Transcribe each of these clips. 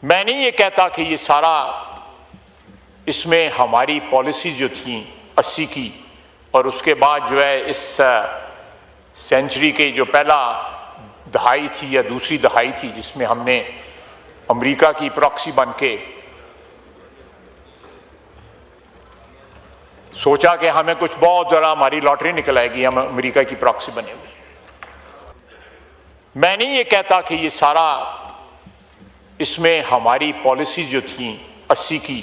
मैं नहीं ये कहता कि ये सारा इसमें हमारी पॉलिसी जो थी 80 की और उसके बाद जो है इस सेंचुरी के जो पहला दहाई थी या दूसरी दहाई थी जिसमें हमने अमेरिका की प्रॉक्सी बन के सोचा कि हमें कुछ बहुत ज़रा हमारी लॉटरी निकल आएगी, हम अमेरिका की प्रॉक्सी बने हुए। मैं नहीं ये कहता कि ये सारा इसमें हमारी पॉलिसी जो थी 80 की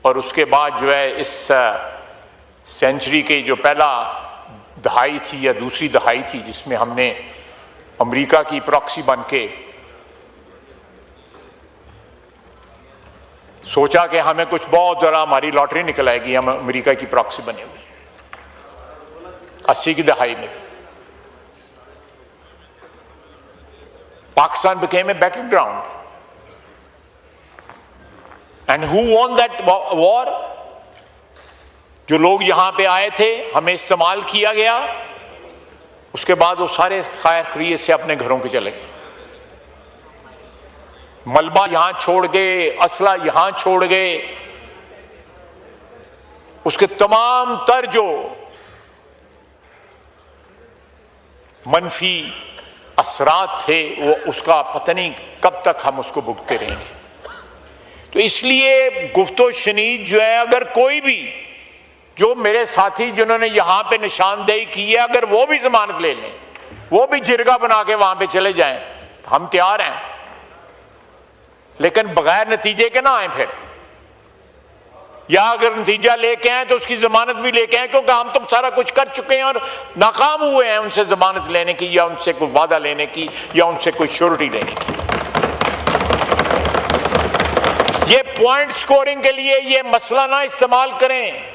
और उसके बाद जो है इस सेंचुरी के जो पहला दहाई थी या दूसरी दहाई थी जिसमें हमने अमेरिका की प्रॉक्सी बन के सोचा कि हमें कुछ बहुत ज़रा हमारी लॉटरी निकल आएगी, हम अमेरिका की प्रॉक्सी बने हुए 80 की दहाई में। Pakistan became a battleground. And who won that war? जो लोग यहां पे आए थे, हमें इस्तेमाल किया गया, उसके बाद वो सारे खैर खैरियत से अपने घरों के चले गए। मलबा यहां छोड़ गए, असला यहां छोड़ गए, उसके तमाम तर जो मनफी असरात थे वो उसका पता नहीं कब तक हम उसको भुगतते रहेंगे। तो इसलिए गुफ्तो शनीद जो है, अगर कोई भी जो मेरे साथी जिन्होंने यहां पे निशानदेही की है, अगर वो भी जमानत ले लें, वो भी जिरगा बना के वहां पे चले जाएं, तो हम तैयार हैं, लेकिन बगैर नतीजे के ना आए फिर, या अगर नतीजा लेके आए तो उसकी जमानत भी लेके आए, क्योंकि हम तो सारा कुछ कर चुके हैं और नाकाम हुए हैं उनसे जमानत लेने की या उनसे कोई वादा लेने की या उनसे कोई श्योरिटी लेने की। ये पॉइंट स्कोरिंग के लिए ये मसला ना इस्तेमाल करें।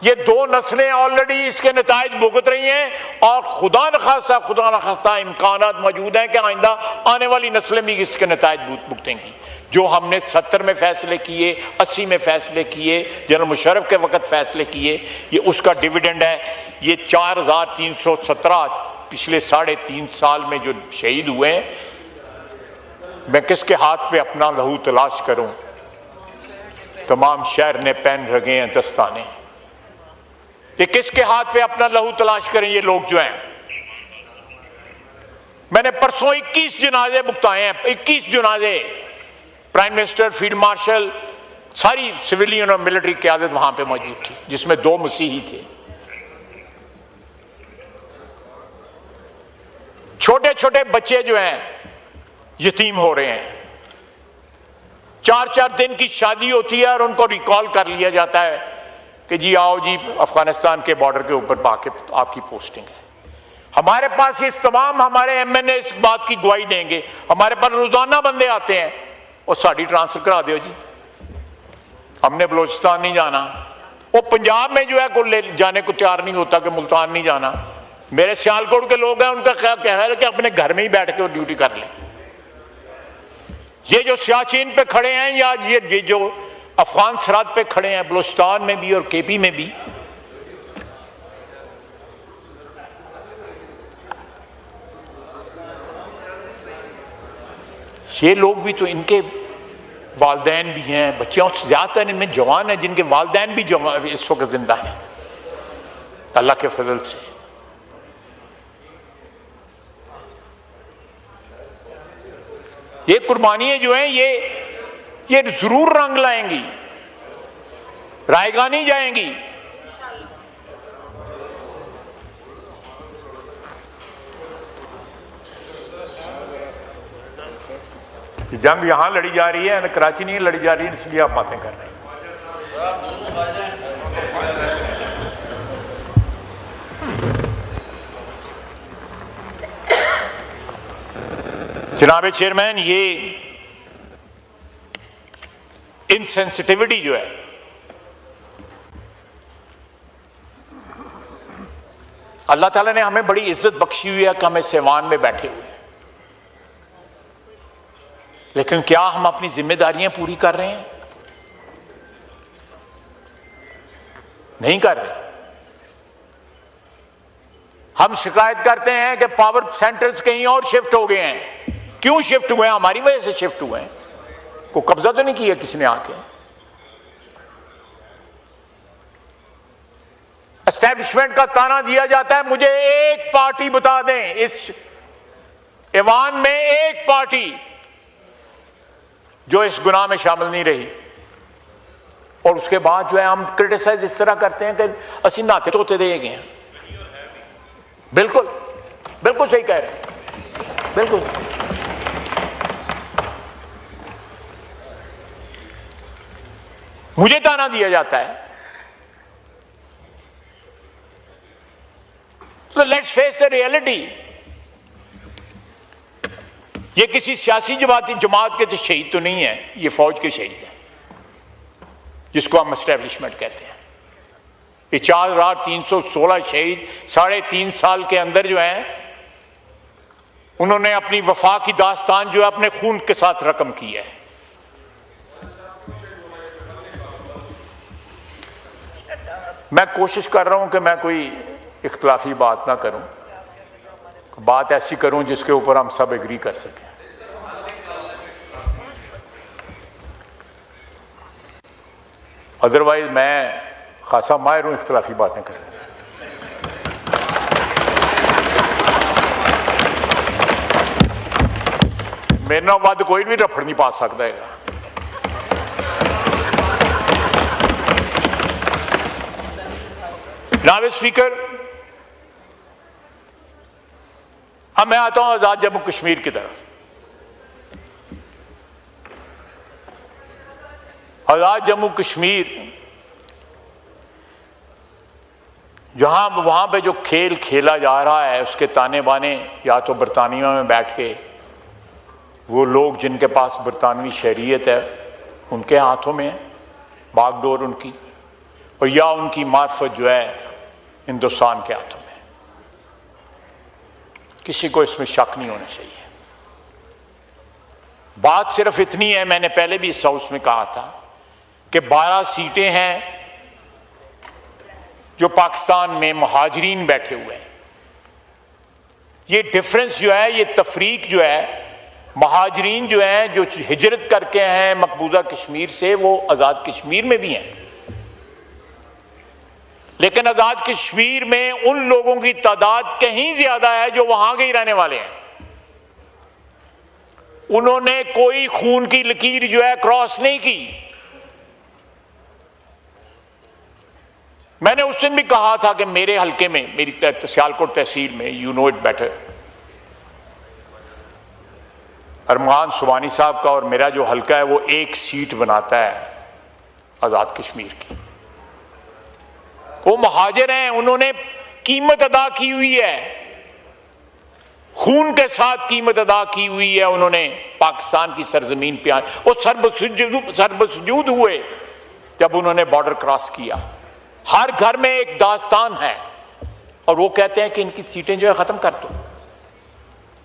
ये दो नस्लें ऑलरेडी इसके नतायज भुगत रही हैं और खुदा न खास्ता इम्कानात मौजूद हैं कि आइंदा आने वाली नस्लें भी इसके नतायज भुगतेंगी। जो हमने 70 में फैसले किए, 80 में फैसले किए, जनरल मुशर्रफ के वक्त फैसले किए, ये उसका डिविडेंड है। ये 4317 पिछले 3.5 साल में जो शहीद हुए हैं, मैं किसके हाथ पे अपना लहू तलाश करूं? तमाम शहर ने पहन रखे हैं दस्ताने, ये किसके हाथ पे अपना लहू तलाश करें? ये लोग जो हैं, मैंने परसों 21 जनाजे भुगताए हैं, 21 जनाजे। प्राइम मिनिस्टर, फील्ड मार्शल, सारी सिविलियन और मिलिट्री क़यादत वहां पे मौजूद थी, जिसमें 2 मसीही थे। छोटे छोटे बच्चे जो हैं यतीम हो रहे हैं, 4-4 दिन की शादी होती है और उनको रिकॉल कर लिया जाता है कि जी आओ जी, अफगानिस्तान के बॉर्डर के ऊपर पाके आपकी पोस्टिंग है। हमारे पास ये तमाम हमारे MNA इस बात की गवाही देंगे, हमारे पास रोजाना बंदे आते हैं और साड़ी ट्रांसफर करा दो जी, हमने बलोचिस्तान नहीं जाना। वो पंजाब में जो है कोई ले जाने को तैयार नहीं होता कि मुल्तान नहीं जाना। मेरे सियालकोट के लोग हैं, उनका ख्याल है कि अपने घर में ही बैठ के वो ड्यूटी कर लें। ये जो सियाचिन पे खड़े हैं या ये जो अफगान सरहद पे खड़े हैं, बलोचिस्तान में भी और KP में भी, ये लोग भी तो, इनके वालदैन भी हैं, बच्चों से ज्यादातर इनमें जवान हैं जिनके वालदैन भी इस वक्त जिंदा हैं अल्लाह के फजल से। ये कुर्बानियां जो हैं ये जरूर रंग लाएंगी, रायगा नहीं जाएंगी। जंग यहां लड़ी जा रही है, कराची नहीं लड़ी जा रही है, इसलिए आप बातें कर रहे हैं। जनाब चेयरमैन, ये इनसेंसिटिविटी जो है, अल्लाह ताला ने हमें बड़ी इज्जत बख्शी हुई है कि हमें सेवान में बैठे हुए हैं, लेकिन क्या हम अपनी जिम्मेदारियां पूरी कर रहे हैं? नहीं कर रहे। हम शिकायत करते हैं कि पावर सेंटर्स कहीं और शिफ्ट हो गए हैं, क्यों शिफ्ट हुए? हमारी वजह से शिफ्ट हुए हैं। को कब्जा तो नहीं किया किसी ने आके। एस्टैब्लिशमेंट का ताना दिया जाता है। मुझे एक पार्टी बता दें इस ऐवान में, एक पार्टी जो इस गुनाह में शामिल नहीं रही। और उसके बाद जो है हम क्रिटिसाइज इस तरह करते हैं कि असी नहाते धोते दे गए हैं। बिल्कुल बिल्कुल सही कह रहे हैं, बिल्कुल। मुझे ताना दिया जाता है। तो लेट्स फेस द रियलिटी। ये किसी सियासी जमात के तो शहीद तो नहीं है, ये फौज के शहीद है, जिसको हम एस्टैब्लिशमेंट कहते हैं। ये 4316 शहीद 3.5 साल के अंदर जो है, उन्होंने अपनी वफा की दास्तान जो है अपने खून के साथ रकम की है। मैं कोशिश कर रहा हूं कि मैं कोई इख्तलाफी बात ना करूं, बात ऐसी करूं जिसके ऊपर हम सब एग्री कर सकें। अदरवाइज मैं खासा माहिर हूं इख्तलाफी बातें करने में। मेरे नाल वध कोई भी रफड़ नहीं पा सकता है। जनाब स्पीकर, अब मैं आता हूं आजाद जम्मू कश्मीर की तरफ। आजाद जम्मू कश्मीर जहां वहां पे जो खेल खेला जा रहा है, उसके ताने बाने या तो बरतानिया में बैठ के वो लोग जिनके पास बरतानवी शहरियत है उनके हाथों में है बागडोर उनकी, और या उनकी मार्फत जो है हिंदुस्तान के हाथों में। किसी को इसमें शक नहीं होना चाहिए। बात सिर्फ इतनी है, मैंने पहले भी इस हाउस में कहा था कि 12 सीटें हैं जो पाकिस्तान में मुहाजिरीन बैठे हुए हैं। ये डिफरेंस जो है, ये तफरीक जो है, मुहाजिरीन जो हैं जो हिजरत करके हैं मकबूजा कश्मीर से, वो आज़ाद कश्मीर में भी हैं। लेकिन आज़ाद कश्मीर में उन लोगों की तादाद कहीं ज्यादा है जो वहां के ही रहने वाले हैं। उन्होंने कोई खून की लकीर जो है क्रॉस नहीं की। मैंने उस दिन भी कहा था कि मेरे हल्के में, मेरी सियालकोट तहसील में, यू नो इट बेटर, अरमान सुबानी साहब का और मेरा जो हल्का है वो एक सीट बनाता है आज़ाद कश्मीर की। वो मुहाजिर हैं, उन्होंने कीमत अदा की हुई है, खून के साथ कीमत अदा की हुई है उन्होंने पाकिस्तान की सरजमीन पे। वो सर्बसुजूद हुए जब उन्होंने बॉर्डर क्रॉस किया। हर घर में एक दास्तान है, और वो कहते हैं कि इनकी सीटें जो है खत्म कर दो।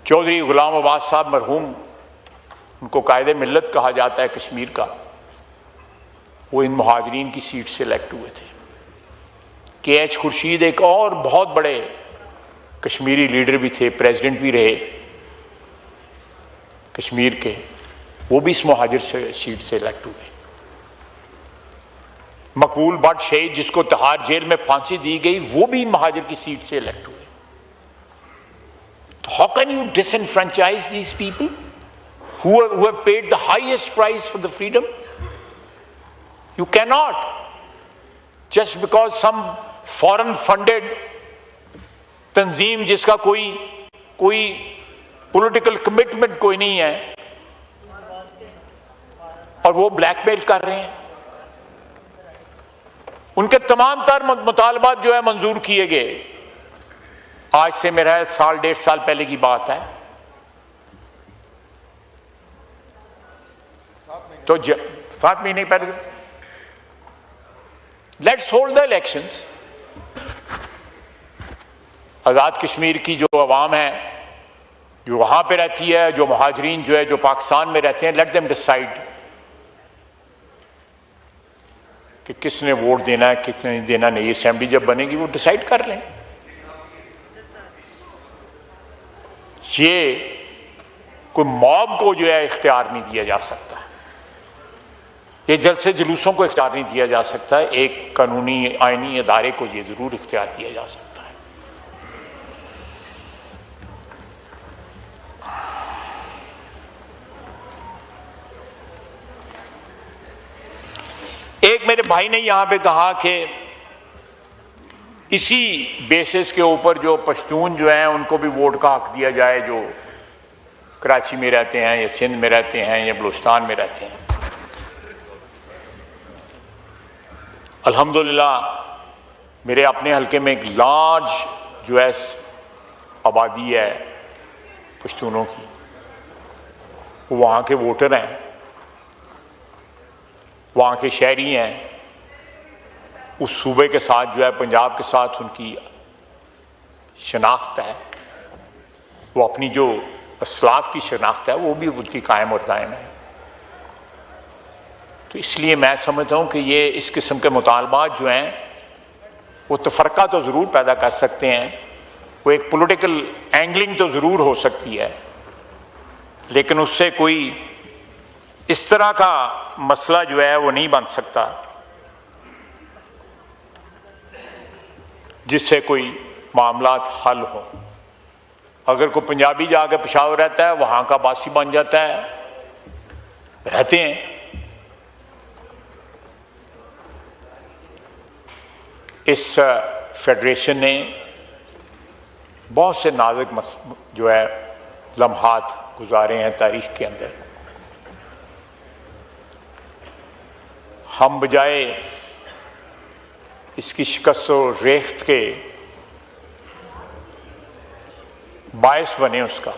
चौधरी गुलाम अब्बास साहब मरहूम, उनको कायदे मिल्लत कहा जाता है कश्मीर का, वो इन मुहाजिरीन की सीट से इलेक्ट हुए थे। KH खुर्शीद एक और बहुत बड़े कश्मीरी लीडर भी थे, प्रेसिडेंट भी रहे कश्मीर के, वो भी इस मुहाजिर से सीट से इलेक्ट हुए। मकबूल भट्ट शहीद जिसको तिहाड़ जेल में फांसी दी गई, वो भी मुहाजिर की सीट से इलेक्ट हुए। तो how can you डिसएनफ्रेंचाइज these people who have paid the highest price for the freedom? You cannot, just because some foreign funded तंजीम जिसका कोई पॉलिटिकल कमिटमेंट कोई नहीं है और वो ब्लैकमेल कर रहे हैं। उनके तमाम तर मुतालबात जो है मंजूर किए गए। आज से मेरा 1.5 साल पहले की बात है। तो 7 महीने पहले let's hold the elections. Azad Kashmir की जो अवाम है, जो वहां पे रहती है, जो मुहाजिरीन जो है जो पाकिस्तान में रहते हैं, लेट देम डिसाइड कि किसने वोट देना है किसने नहीं देना। नई असेंबली जब बनेगी वो डिसाइड कर लें। ये कोई मॉब को जो है इख्तियार नहीं दिया जा सकता, ये जलसे जुलूसों को इख्तियार नहीं दिया जा सकता, एक कानूनी आईनी इदारे को ये जरूर इख्तियार दिया जा सकता है। एक मेरे भाई ने यहां पे कहा कि इसी बेसिस के ऊपर जो पश्तून जो हैं उनको भी वोट का हक दिया जाए, जो कराची में रहते हैं या सिंध में रहते हैं या बलूचिस्तान में रहते हैं। अल्हम्दुलिल्लाह मेरे अपने हल्के में एक लार्ज जो है आबादी है पश्तूनों की, वो वहाँ के वोटर हैं, वहाँ के शहरी हैं, उस सूबे के साथ जो है पंजाब के साथ उनकी शनाख्त है, वो अपनी जो असलाफ की शनाख्त है वो भी उनकी कायम और दायम है। तो इसलिए मैं समझता हूँ कि ये इस किस्म के मुतालबात जो हैं वो तफरका तो ज़रूर पैदा कर सकते हैं, वो एक पॉलिटिकल एंगलिंग तो ज़रूर हो सकती है, लेकिन उससे कोई इस तरह का मसला जो है वो नहीं बन सकता जिससे कोई मामलात हल हो। अगर कोई पंजाबी जाके पेशावर रहता है, वहाँ का बासी बन जाता है, रहते हैं। इस फेडरेशन ने बहुत से नाजुक जो है लम्हात गुजारे हैं तारीख के अंदर। हम बजाय इसकी शिकस्त और रेख्त के बायस बने उसका,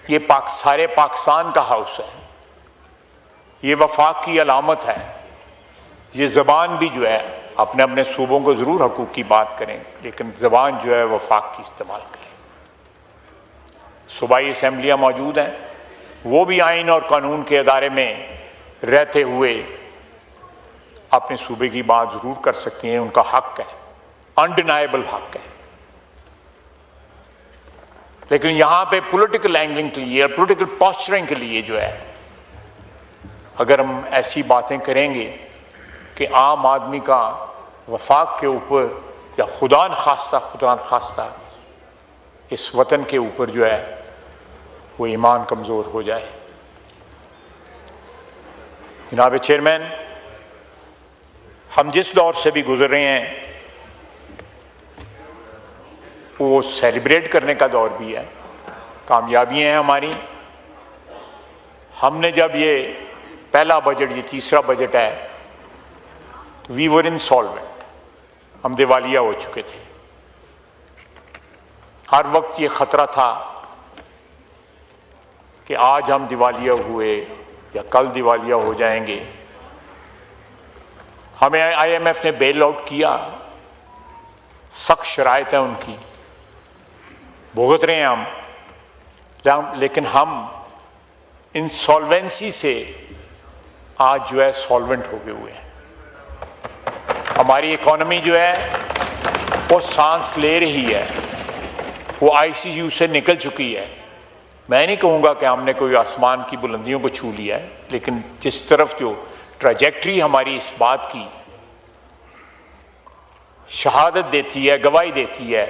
ये सारे पाकिस्तान का हाउस है, ये वफाक की अलामत है। ये ज़बान भी जो है अपने अपने सूबों को ज़रूर हकूक़ की बात करें, लेकिन ज़बान जो है वफाक की इस्तेमाल करें। सूबाई असम्बलियाँ मौजूद हैं, वो भी आइन और कानून के अदारे में रहते हुए अपने सूबे की बात ज़रूर कर सकती हैं, उनका हक है, अनडिनाइबल हक है। लेकिन यहाँ पे पॉलिटिकल एंगलिंग के लिए, पॉलिटिकल पॉस्चरिंग के लिए जो है, अगर हम ऐसी बातें करेंगे कि आम आदमी का वफाक के ऊपर या खुदा न खास्ता इस वतन के ऊपर जो है वो ईमान कमज़ोर हो जाए। जनाब चेयरमैन, हम जिस दौर से भी गुजर रहे हैं वो सेलिब्रेट करने का दौर भी है, कामयाबियाँ हैं हमारी। हमने जब ये पहला बजट, ये तीसरा बजट है, तो वी वर इनसॉल्वेंट, हम दिवालिया हो चुके थे। हर वक्त ये ख़तरा था कि आज हम दिवालिया हुए या कल दिवालिया हो जाएंगे। हमें IMF ने बेल आउट किया, सख्त शराइत है उनकी, भुगत रहे हैं हम, लेकिन हम इंसॉल्वेंसी से आज जो है सॉल्वेंट हो गए हुए हैं। हमारी इकोनॉमी जो है वो सांस ले रही है, वो ICU से निकल चुकी है। मैं नहीं कहूँगा कि हमने कोई आसमान की बुलंदियों को छू लिया है, लेकिन जिस तरफ जो ट्रैजेक्टरी हमारी इस बात की शहादत देती है, गवाही देती है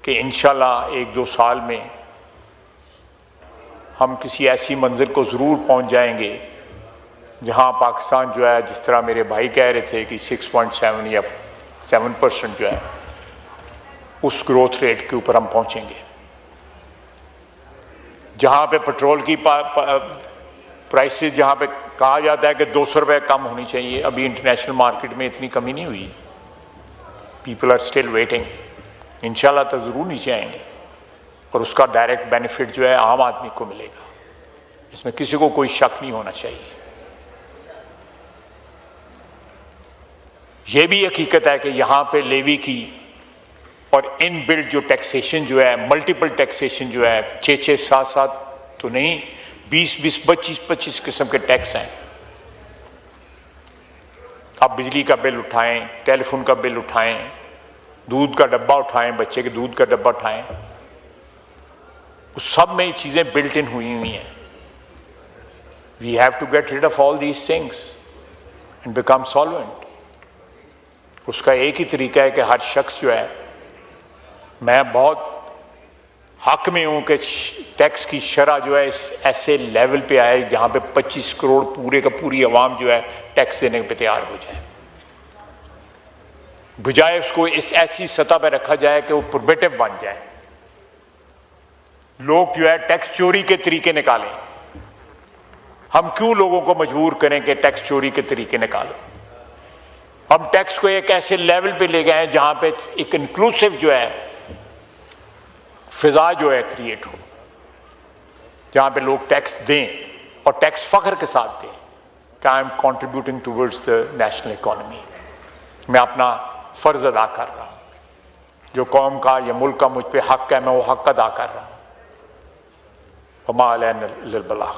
कि इंशाल्लाह 1-2 साल में हम किसी ऐसी मंजिल को ज़रूर पहुँच जाएंगे जहाँ पाकिस्तान जो है, जिस तरह मेरे भाई कह रहे थे कि 6.7 या 7% जो है उस ग्रोथ रेट के ऊपर हम पहुँचेंगे। जहाँ पे पेट्रोल की प्राइसेस, जहाँ पे कहा जाता है कि 200 रुपये कम होनी चाहिए, अभी इंटरनेशनल मार्केट में इतनी कमी नहीं हुई। People are still waiting. इंशाल्लाह तो ज़रूर नीचे आएंगे और उसका डायरेक्ट बेनिफिट जो है आम आदमी को मिलेगा, इसमें किसी को कोई शक नहीं होना चाहिए। ये भी हकीकत है कि यहाँ पे लेवी की और इन बिल्ड जो टैक्सेशन जो है, मल्टीपल टैक्सेशन जो है, 6-6, 7-7 तो नहीं, 20-20, 25-25 किस्म के टैक्स हैं। आप बिजली का बिल उठाएं, टेलीफोन का बिल उठाएं, दूध का डब्बा उठाएं, बच्चे के दूध का डब्बा उठाएं, उस सब में ये चीजें बिल्ट इन हुई हुई हैं। We have to get rid of all these things and become solvent. उसका एक ही तरीका है कि हर शख्स जो है, मैं बहुत हक में हूं कि टैक्स की शरह जो है इस ऐसे लेवल पे आए जहां पे 25 करोड़ पूरे का पूरी आवाम जो है टैक्स देने पे तैयार हो जाए, बजाय उसको इस ऐसी सतह पे रखा जाए कि वो प्रोहिबिटिव बन जाए। लोग जो है टैक्स चोरी के तरीके निकालें। हम क्यों लोगों को मजबूर करें कि टैक्स चोरी के तरीके निकालो? हम टैक्स को एक ऐसे लेवल पे ले गए हैं जहां पे एक इंक्लूसिव जो है फिजा जो है क्रिएट हो, जहां पे लोग टैक्स दें और टैक्स फख्र के साथ दें कि I am contributing towards the national economy. मैं अपना फर्ज अदा कर रहा हूं, जो कौम का या मुल्क का मुझ पे हक है मैं वो हक अदा कर रहा हूं। वमा अलैना इल्लल बलाग।